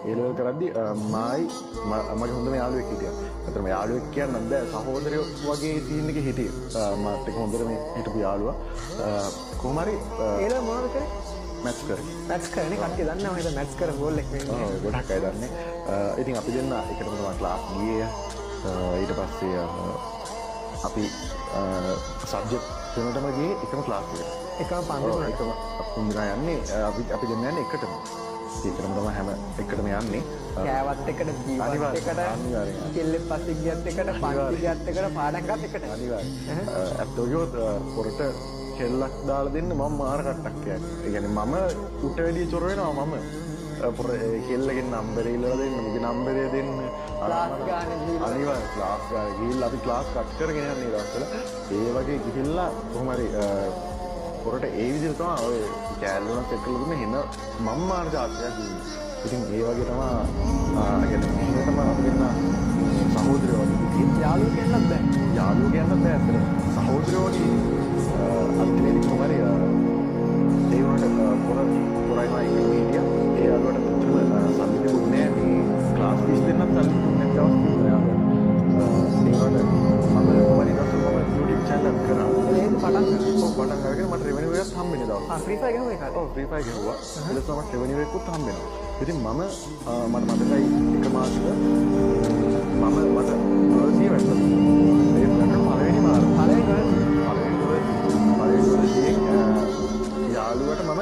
ඒ level කරද්දි මායි මගේ හොඳම යාළුවෙක් හිටියා. අතන යාළුවෙක් කියන්න බෑ සහෝදරයෝ වගේ සීන් එකේ හිටියේ. මාත් එක්ක හොඳට මේ හිටපු යාළුවා. කොහොම හරි ඒ ලෙවල් මොනවද කරේ? මැත්ස් කරේ. මැත්ස් කරන්නේ කට්ටිය දන්නවා මම මැත්ස් කර ගෝල් එක වෙන්නේ. ඔව් ගොඩක් අය දන්නේ. ඉතින් අපි දෙන්න එකටම තමයි ක්ලාස් ගියේ. ඊට පස්සේ අපි සබ්ජෙක්ට් තුනටම ගියේ එකම ක්ලාස් එකට. එකම පන්තිවල එකම අපි යන්නේ අපි දෙන්න යන්නේ එකටම. ඒකටම තමයි හැම එකටම යන්නේ. කෑවත් එකට ජීවත් එකට කෙල්ලෙන් පස්සේ ගියත් එකට පන්ති ගියත් එකට පාඩම් ගත් එකට අනිවාර්යයෙන්. ඇත්තෝගියොත් පොරට කෙල්ලක් දාලා දෙන්න මම මාර කට්ටක් කියන්නේ. ඒ කියන්නේ මම උට වැඩි චොර වෙනවා මම. පොර කෙල්ලගෙන් නම්බරේ ඉල්ලලා දෙන්න, මගේ නම්බරය දෙන්න. ක්ලාස් ගානේ ගිහිල්ලා අනිවාර්යයෙන් ක්ලාස් ගානේ ගිහිල්ලා අපි ක්ලාස් කට් කරගෙන යන්නේ දවස්වල. ඒ වගේ ගිහිල්ලා කොහොම හරි පොරට ඒ විදිහට තමයි ඔය කෑල්ලුණක් එක්කලා දුන්නේ හින මම මාර ජාතියක් දුන්නේ. ඉතින් ඒ වගේ තමයි කියන්නේ තමයි අපි දෙන්න සහෝදරයෝ වගේ. යාළුවෝ කියන්නත් බෑ. යාළුවෝ කියන්නත් බෑ අතන. සහෝදරයෝ වගේ අත්‍යවශ්‍ය කොහොම හරි ඒ වුණාට පොරයිම එකට හිටියා. ඒ යාළුවට මුතුම සම්පූර්ණ දුන්නේ මේ ක්ලාස් ෆීස් දෙන්නත් සල්ලි දවස් තිබුණා යාළුවා. ඒ වුණාට මම කොහොමද YouTube channel එක කරා. ඒක පටන් පටන් අරගෙන මට රෙවෙනියු එකක් හම්බෙන්නේ දවස්. ෆ්‍රී ෆයර් ගහුවා ඒකත්. ඔව් ෆ්‍රී ෆයර් ගහුවා. ඊට පස්සේ මට රෙවෙනියු එකකුත් හම්බෙනවා. ඉතින් මට මතකයි එක මාසෙක මට ඩොලර් 100 වැටුණා. ඒ වුණාට පළවෙනි යාළුවට මම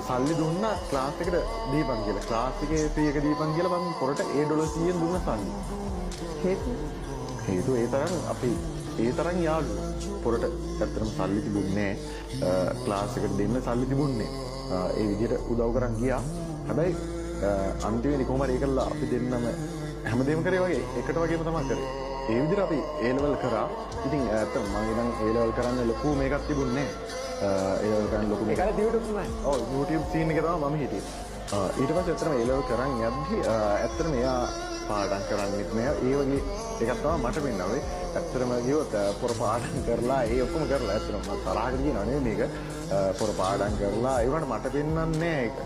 සල්ලි දුන්නා ක්ලාස් එකට දීපන් කියලා. ක්ලාස් එකේ ෆී එක දීපන් කියලා මම පොරට ඒ ඩොලර් 100න් දුන්නා සල්ලි. හේතුව ඒ තරම් අපි ඒ තරම් යාළුවෝ පොරට ඇත්තටම සල්ලි තිබුණේ නැහැ. ක්ලාස් එකට දෙන්න සල්ලි තිබුණේ. ඒ විදිහට උදව් කරන් ගියා. හැබැයි අන්තිමේදී කොහොම හරි ඒකලා අපි දෙන්නම හැමදේම කරේ වගේ එකට වගේම තමයි කරේ. ඒ විදිහට අපි A level කරා. ඉතින් ඇත්තටම මම ඉතින් A level කරන්න ලොකු මේකක් තිබුණේ නැහැ. A level කරන්න ලොකු මේකක්. ඒකල YouTube තමයි. ඔව් YouTube scene එක තමයි මම හිටියේ. ඊට පස්සේ ඇත්තටම A level කරන් යද්දි ඇත්තටම එයා පාඩම් කරන්නෙත් නෑ. ඒ වගේ එකක් තමයි මට වෙන්නේ. ඇත්තටම ගියොත් පොර පාඩම් කරලා ඒ ඔක්කොම කරලා ඇත්තටම මම තරහකට කියනවා නෙමෙයි මේක. පොර පාඩම් කරලා ඒ වුණාට මට පෙන්වන්නේ නෑ ඒක.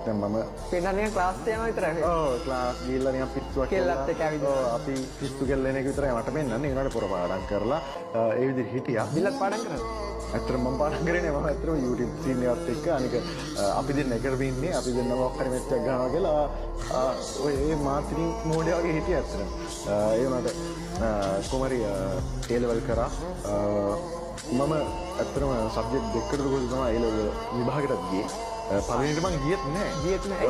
දැන් මම පෙන්නන්නේ ක්ලාස් යනවා විතරයි. ඔව් ක්ලාස් ගිහිල්ලා නිකන් පිස්සුවක් කෙල්ලත් එක්ක ඇවිත්. ඔව් අපි පිස්සු කෙල්ලෙන එක විතරයි මට පෙන්වන්නේ. ඒ වුණාට පොර පාඩම් කරලා ඒ විදිහට හිටියා. බිල්ලත් පාඩම් කරනවා. ඇත්තටම මම පාඩම් කරේ නෑ. මම ඇත්තටම YouTube scene එකත් එක්ක අනික අපි දෙන්න එකට ඉන්නේ. අපි දෙන්න මොකක් හරි මැච් එකක් ගන්නවා කියලා ඔය ඒ මාර්කටිං මෝඩ් එක වගේ හිටියා ඇත්තටම. ඒ වුණාට කොමරි A level කරා. මම ඇත්තටම සබ්ජෙක්ට් දෙකකට දුකද තමයි A level විභාගෙටත් ගියේ. පළවෙනිට මං ගියෙත් නෑ.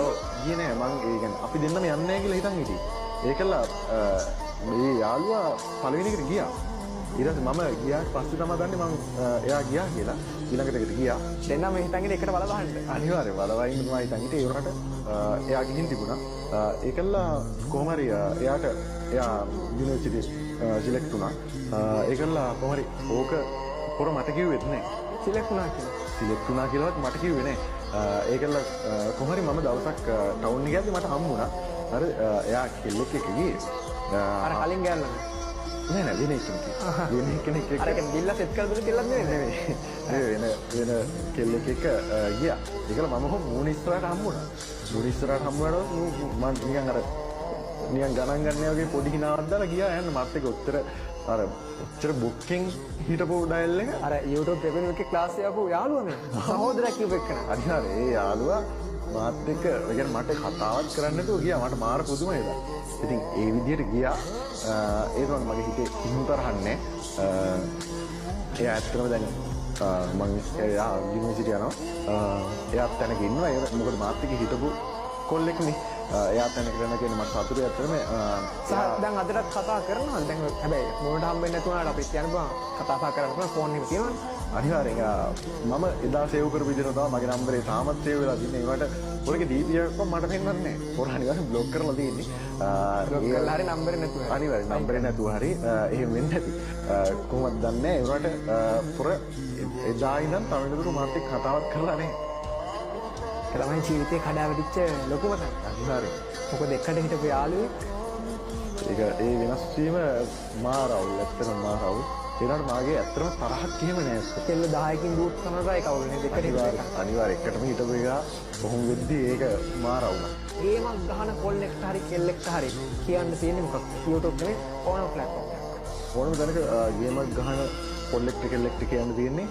ඔව් ගියේ නෑ. මං ඒ කියන්නේ අපි දෙන්නම යන්නේ නෑ කියලා හිතන් හිටියේ. ඒකලා මේ යාළුවා පළවෙනි එකට ගියා. ඊට පස්සේ මම ගියාට පස්සේ තමයි දන්නේ මං එයා ගියා කියලා. ඊළඟට එකට ගියා. දෙන්නම හිතන්නේ එකට බල බහන්න. අනිවාර්යයෙන් බලවයින් තමයි හිතන් හිටියේ. ඒ වුණාට එයා ගිහින් තිබුණා. ඒකලා කොහොම හරි එයා යුනිවර්සිටි සිලෙක්ට් වුණා. ඒකලා කොහොම හරි ඕක පොර මට කිව්වෙත් නෑ. සිලෙක්ට් වුණා කියලාවත් මට කිව්වේ නෑ. ඒකලා කොහොම හරි මම දවසක් ටවුන් එකේ යද්දි මට හම්බුණා. අර එයා කෙල්ලෙක් එක්ක ගියේ. අර කලින් ගෑල්ලා නෑ වෙන කෙනෙක් එක්ක. අර කෙනෙක් බිල්ල සෙට් කරලා දුන්න කෙල්ලක් නෙවෙයි. වෙන කෙල්ලෙක් එක්ක ගියා. ඒකලා මම මූණ ඉස්සරහට හම්බුණා. මූණ ඉස්සරහට හම්බුණාට මම නිකන් ගණන් ගන්න වගේ පොඩි හිනාවක් දාලා ගියා යන්න මාත් එක්ක උත්තර අර ඔච්චර බුක්කින් හිටපු ඩයල් එක අර YouTube රෙවෙනියු එකේ ක්ලාස් එකේ යාළුවා මේ සහෝදරයෙක් කිව්ව එක්කන. අනිවාර්යයෙන් ඒ යාළුවා මාත් එක්ක ඒ කියන්නේ මට කතාවක් කරන්න නැතුව ගියා. මට මාර පුදුමයි ඒක. ඉතින් ඒ විදිහට ගියා. ඒක වගේ මගේ හිතේ කිසිම තරහක් නැහැ. එයා ඇත්තටම දැන් මම එයා යුනිවර්සිටි යනවා. එයාත් තැනක ඉන්නවා. ඒක මොකද මාත් එක්ක හිටපු කොල්ලෙක්නේ. එයා තැනක යන කෙනෙක් මට සතුටුයි ඇත්තටම. දැන් අදටත් කතා කරනවා. දැන් හැබැයි මොනට හම්බෙන්නේ නැතුණාට අපි කියන්න බෑ කතා බහ කරන්න පුළුවන් ෆෝන් එක තියෙනවනේ. අනිවාර්යෙන් මම එදා සේව් කරපු විදිහට තමයි මගේ නම්බරේ තාමත් සේව් වෙලා තියෙන්නේ. ඒකට පොරේ දීපියක් මට පෙන්වන්නේ නැහැ. පොර අනිවාර්යෙන් බ්ලොක් කරලා තියෙන්නේ. බ්ලොක් කරලා හරි නම්බරේ නැතුව. අනිවාර්යෙන් නම්බරේ නැතුව හරි එහෙම වෙන්නේ නැති. කොහොමද දන්නේ? ඒකට පොර එදා ඉඳන් තමිනදුරු මාත් එක්ක කතාවක් කරලා නැහැ. ළමයි ජීවිතේ කඩාවැටිච්ච ලොකුම තැන. අනිවාර්යෙන්. මොකද එකට හිටපු යාළුවෙක් ඒක ඒ වෙනස් වීම මාරවුල් ඇත්තටම මාරවුල්. ඒනට මාගේ ඇත්තටම තරහක් එහෙම නෑ. කෙල්ල 10කින් බූට් කරනලා ඒක අවුල් නේ දෙකට. අනිවාර්ය එකටම හිටපු එක කොහොම වෙද්දි ඒක මාර වුණා. ගේමක් ගහන කොල්ලෙක්ට හරි කෙල්ලෙක්ට හරි කියන්න තියෙන්නේ මොකක්ද? YouTube එකේ ඕනම platform එකක්. ඕනම දැනක ගේමක් ගහන කොල්ලෙක්ට කෙල්ලෙක්ට කියන්න තියෙන්නේ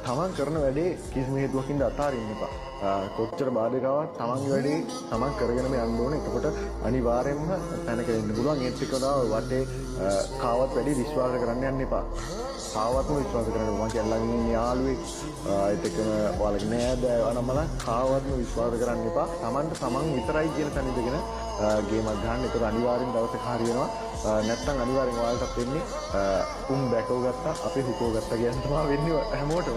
තමන් කරන වැඩේ කිසිම හේතුවකින් අතාරින්න එපා. කොච්චර බාධකාවක් තමන්ගේ වැඩේ තමන් කරගෙනම යන්න ඕනේ. එතකොට අනිවාර්යයෙන්ම තැනක එන්න පුළුවන්. ඒත් එක්කම වටේ කාවත් වැඩි විශ්වාස කරන්න යන්න එපා. කාවත්ම විශ්වාස කරන්න මම කියලාගෙන ඉන්නේ යාළුවෙක් ඒත් එක්කම ඔයාලගේ නෑදෑයෝ අනම්මලා කාවත්ම විශ්වාස කරන්න එපා. තමන්ට තමන් විතරයි කියන තැන ඉඳගෙන ගේමක් ගන්න. ඒක අනිවාර්යෙන් දවසක හරියනවා. නැත්තම් අනිවාර්යෙන් ඔයාලටත් වෙන්නේ උන් බැකෝ ගත්තා අපි හුකෝ ගත්තා කියන තමයි වෙන්නේ හැමෝටම.